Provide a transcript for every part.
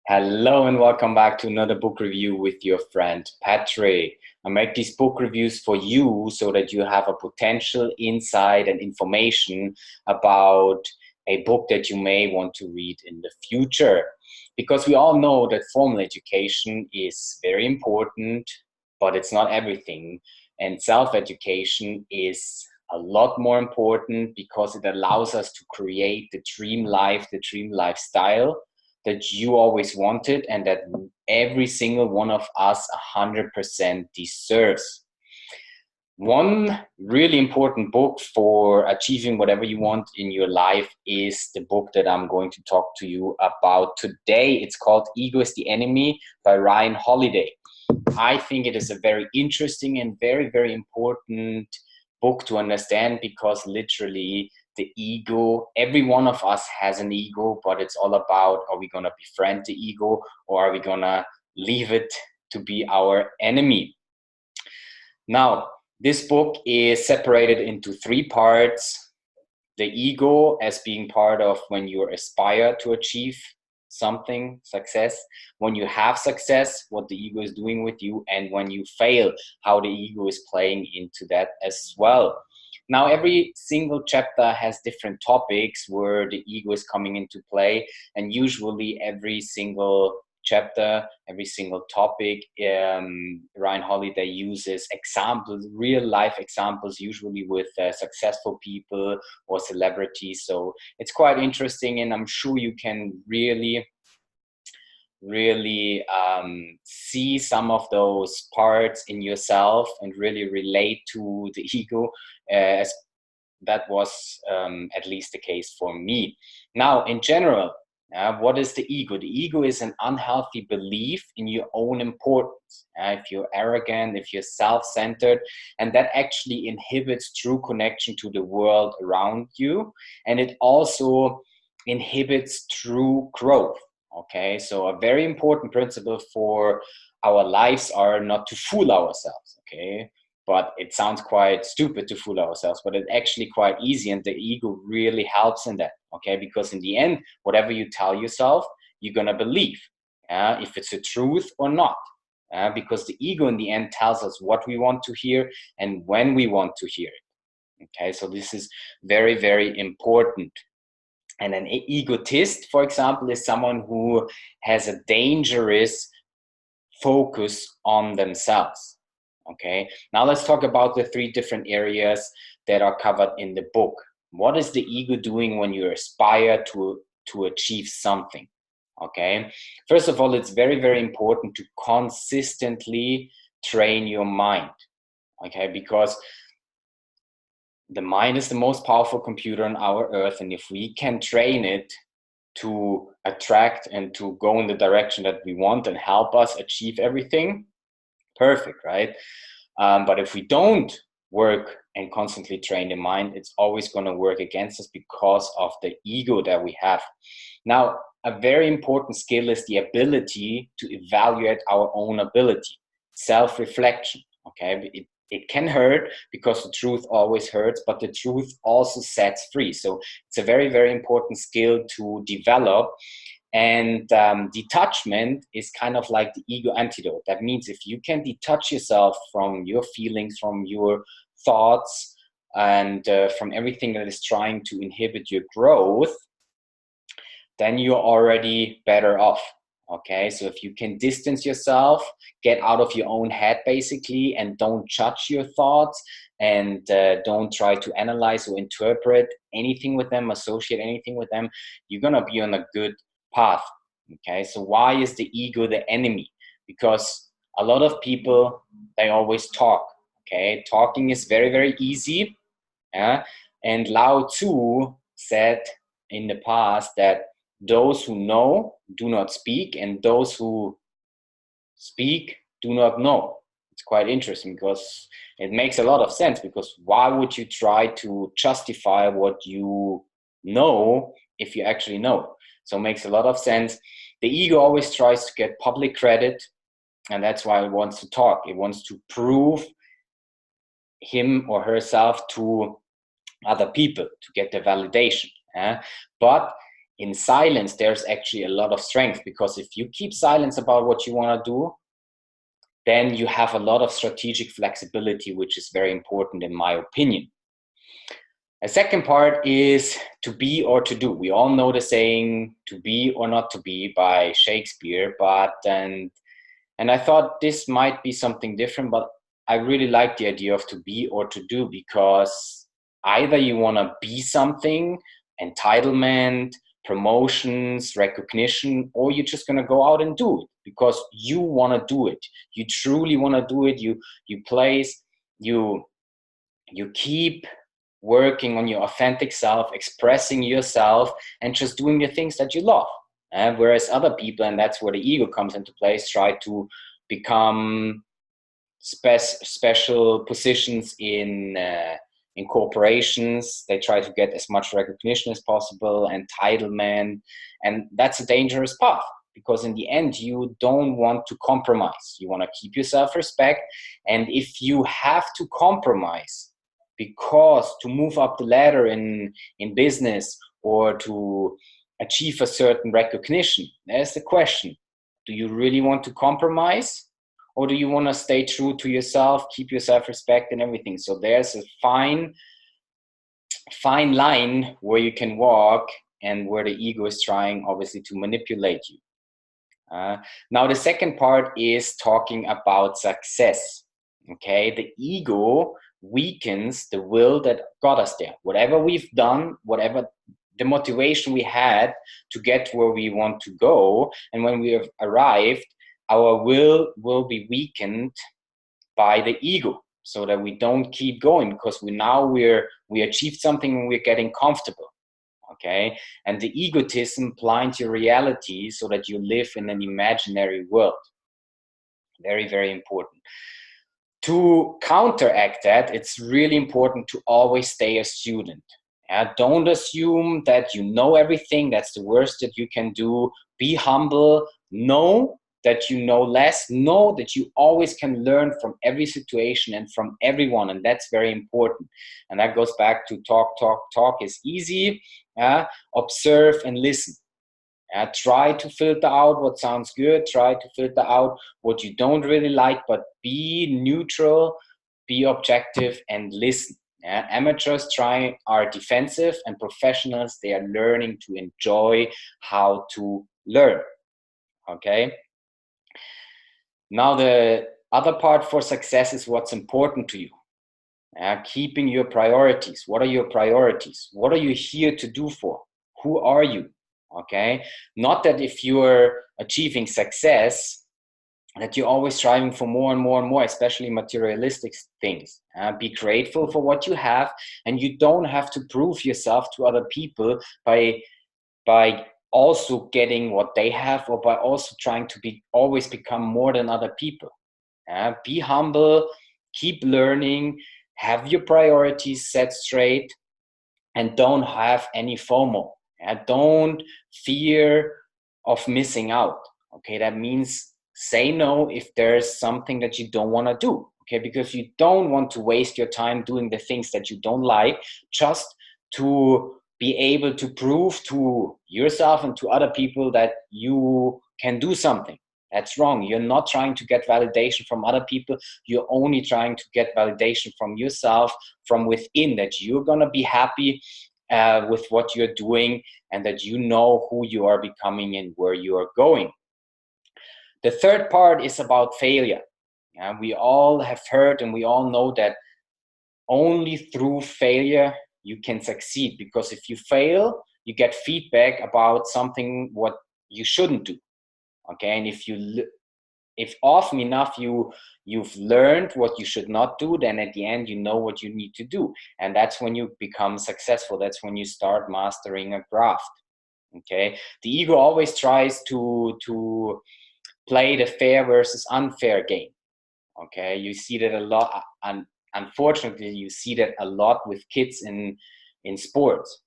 Hello and welcome back to another book review with your friend Patrick. I make these book reviews for you so that you have a potential insight and information about a book that you may want to read in the future. Because we all know that formal education is very important, but it's not everything. And self-education is a lot more important because it allows us to create the dream life, the dream lifestyle that you always wanted and that every single one of us 100% deserves. One really important book for achieving whatever you want in your life is the book that I'm going to talk to you about today. It's called Ego is the Enemy by Ryan Holiday. I think it is a very interesting and very, very important book to understand because literally the ego, every one of us has an ego, but it's all about, are we going to befriend the ego or are we going to leave it to be our enemy? Now, this book is separated into three parts. The ego as being part of when you aspire to achieve something, success, when you have success, what the ego is doing with you, and when you fail, how the ego is playing into that as well. Now, every single chapter has different topics where the ego is coming into play, and usually every single chapter, every single topic, Ryan Holiday uses examples, real life examples, usually with successful people or celebrities. So it's quite interesting, and I'm sure you can really see some of those parts in yourself and really relate to the ego, as that was at least the case for me. Now, in general, what is the ego? The ego is an unhealthy belief in your own importance. If you're arrogant, if you're self-centered, and that actually inhibits true connection to the world around you, and it also inhibits true growth. Okay, so a very important principle for our lives are not to fool ourselves. Okay, but it sounds quite stupid to fool ourselves, but it's actually quite easy, and the ego really helps in that. Okay, because in the end, whatever you tell yourself, you're gonna believe, if it's a truth or not, because the ego in the end tells us what we want to hear and when we want to hear it. Okay, so this is very, very important. And an egotist, for example, is someone who has a dangerous focus on themselves. Okay, now let's talk about the three different areas that are covered in the book. What is the ego doing when you aspire to achieve something? Okay, first of all, it's very, very important to consistently train your mind. Okay, because the mind is the most powerful computer on our earth, and if we can train it to attract and to go in the direction that we want and help us achieve everything, perfect, right? But if we don't work and constantly train the mind, it's always going to work against us because of the ego that we have. Now, a very important skill is the ability to evaluate our own ability, self-reflection. Okay, it can hurt because the truth always hurts, but the truth also sets free. So it's a very, very important skill to develop. And detachment is kind of like the ego antidote. That means if you can detach yourself from your feelings, from your thoughts, and from everything that is trying to inhibit your growth, then you're already better off. Okay, so if you can distance yourself, get out of your own head basically, and don't judge your thoughts, and don't try to analyze or interpret anything with them, associate anything with them, you're gonna be on a good path. Okay, so why is the ego the enemy? Because a lot of people, they always talk. Okay, talking is very, very easy. Yeah, and Lao Tzu said in the past that those who know do not speak, and those who speak do not know. It's quite interesting because it makes a lot of sense, because why would you try to justify what you know if you actually know? So it makes a lot of sense. The ego always tries to get public credit, and that's why it wants to talk. It wants to prove him or herself to other people to get the validation. But in silence, there's actually a lot of strength, because if you keep silence about what you want to do, then you have a lot of strategic flexibility, which is very important in my opinion. A second part is to be or to do. We all know the saying, to be or not to be, by Shakespeare, and I thought this might be something different, but I really like the idea of to be or to do, because either you want to be something, entitlement, promotions, recognition, or you're just going to go out and do it because you want to do it. You truly want to do it. You keep working on your authentic self, expressing yourself, and just doing the things that you love. Whereas other people, and that's where the ego comes into place, try to become special positions in corporations. They try to get as much recognition as possible, entitlement, and that's a dangerous path, because in the end you don't want to compromise. You want to keep your self-respect, and if you have to compromise because to move up the ladder in business or to achieve a certain recognition, there's the question: do you really want to compromise, or do you want to stay true to yourself, keep your self-respect and everything? So there's a fine line where you can walk, and where the ego is trying obviously to manipulate you. Now the second part is talking about success. Okay, the ego weakens the will that got us there. Whatever we've done, whatever the motivation we had to get where we want to go, and when we have arrived, our will be weakened by the ego, so that we don't keep going, because we achieved something and we're getting comfortable. Okay, and the egotism blinds your reality so that you live in an imaginary world. Very, very important. To counteract that, it's really important to always stay a student. Don't assume that you know everything. That's the worst that you can do. Be humble. Know that you know less. Know that you always can learn from every situation and from everyone, and that's very important. And that goes back to talk is easy. Observe and listen. Try to filter out what sounds good. Try to filter out what you don't really like, but be neutral, be objective, and listen. Amateurs are defensive, and professionals, they are learning to enjoy how to learn. Okay. Now the other part for success is what's important to you. Keeping your priorities. What are your priorities? What are you here to do for? Who are you? Okay, not that if you're achieving success that you're always striving for more and more and more, especially materialistic things. Be grateful for what you have, and you don't have to prove yourself to other people by also getting what they have, or by also trying to always become more than other people. Be humble, keep learning, have your priorities set straight, and don't have any FOMO. Don't fear of missing out. Okay, that means say no if there's something that you don't want to do. Okay, because you don't want to waste your time doing the things that you don't like, just to be able to prove to yourself and to other people that you can do something. That's wrong. You're not trying to get validation from other people. You're only trying to get validation from yourself, from within, that you're going to be happy with what you're doing, and that you know who you are becoming and where you are going. The third part is about failure. We all have heard and we all know that only through failure you can succeed, because if you fail, you get feedback about something what you shouldn't do. Okay, and if often enough you've learned what you should not do, then at the end you know what you need to do, and that's when you become successful. That's when you start mastering a craft. Okay, the ego always tries to play the fair versus unfair game. Okay, you see that a lot, and unfortunately you see that a lot with kids in sports.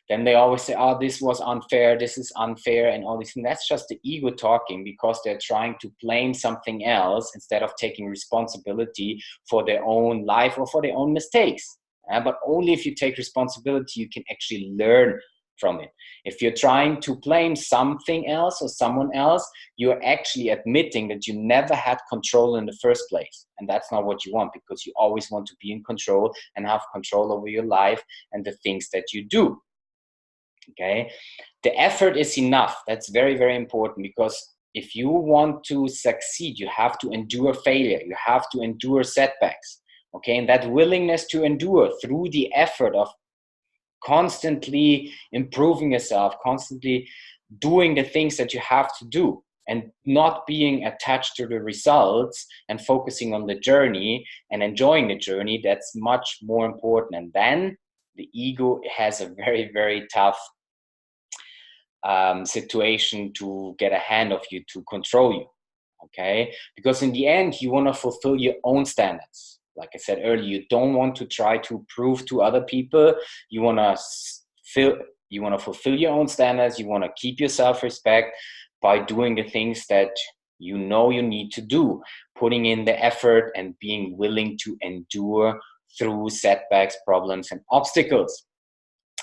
Then they always say, oh, this was unfair, this is unfair, and all this. And that's just the ego talking, because they're trying to blame something else instead of taking responsibility for their own life or for their own mistakes. But only if you take responsibility, you can actually learn from it. If you're trying to blame something else or someone else, you're actually admitting that you never had control in the first place. And that's not what you want, because you always want to be in control and have control over your life and the things that you do. Okay, the effort is enough. That's very, very important, because if you want to succeed, you have to endure failure. You have to endure setbacks. Okay, and that willingness to endure through the effort of constantly improving yourself, constantly doing the things that you have to do, and not being attached to the results and focusing on the journey and enjoying the journey, that's much more important. And then the ego has a very, very tough situation to get a hand of you, to control you. Okay, because in the end you want to fulfill your own standards. Like I said earlier, you don't want to try to prove to other people. You want to fulfill your own standards. You want to keep your self-respect by doing the things that you know you need to do, putting in the effort and being willing to endure through setbacks, problems, and obstacles.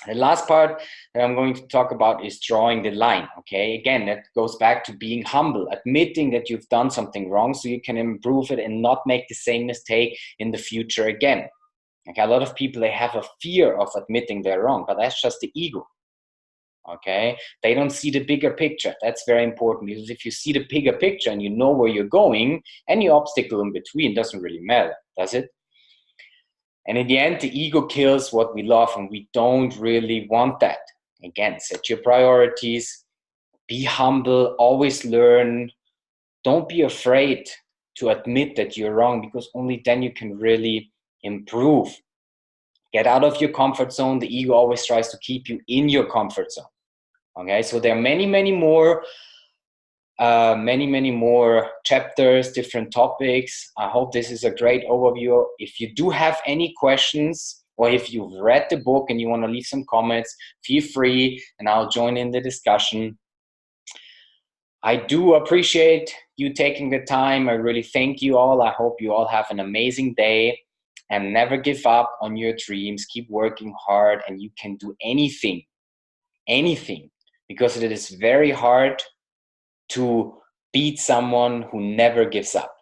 The last part that I'm going to talk about is drawing the line. Okay, again, that goes back to being humble, admitting that you've done something wrong so you can improve it and not make the same mistake in the future again. Okay, a lot of people, they have a fear of admitting they're wrong, but that's just the ego. Okay, they don't see the bigger picture. That's very important, because if you see the bigger picture and you know where you're going, any obstacle in between doesn't really matter, does it? And in the end, the ego kills what we love, and we don't really want that. Again, set your priorities, be humble, always learn. Don't be afraid to admit that you're wrong, because only then you can really improve. Get out of your comfort zone. The ego always tries to keep you in your comfort zone. Okay, so there are many, many more chapters, different topics. I hope this is a great overview. If you do have any questions, or if you've read the book and you want to leave some comments, feel free and I'll join in the discussion. I do appreciate you taking the time. I really thank you all. I hope you all have an amazing day, and never give up on your dreams. Keep working hard, and you can do anything, because it is very hard to beat someone who never gives up.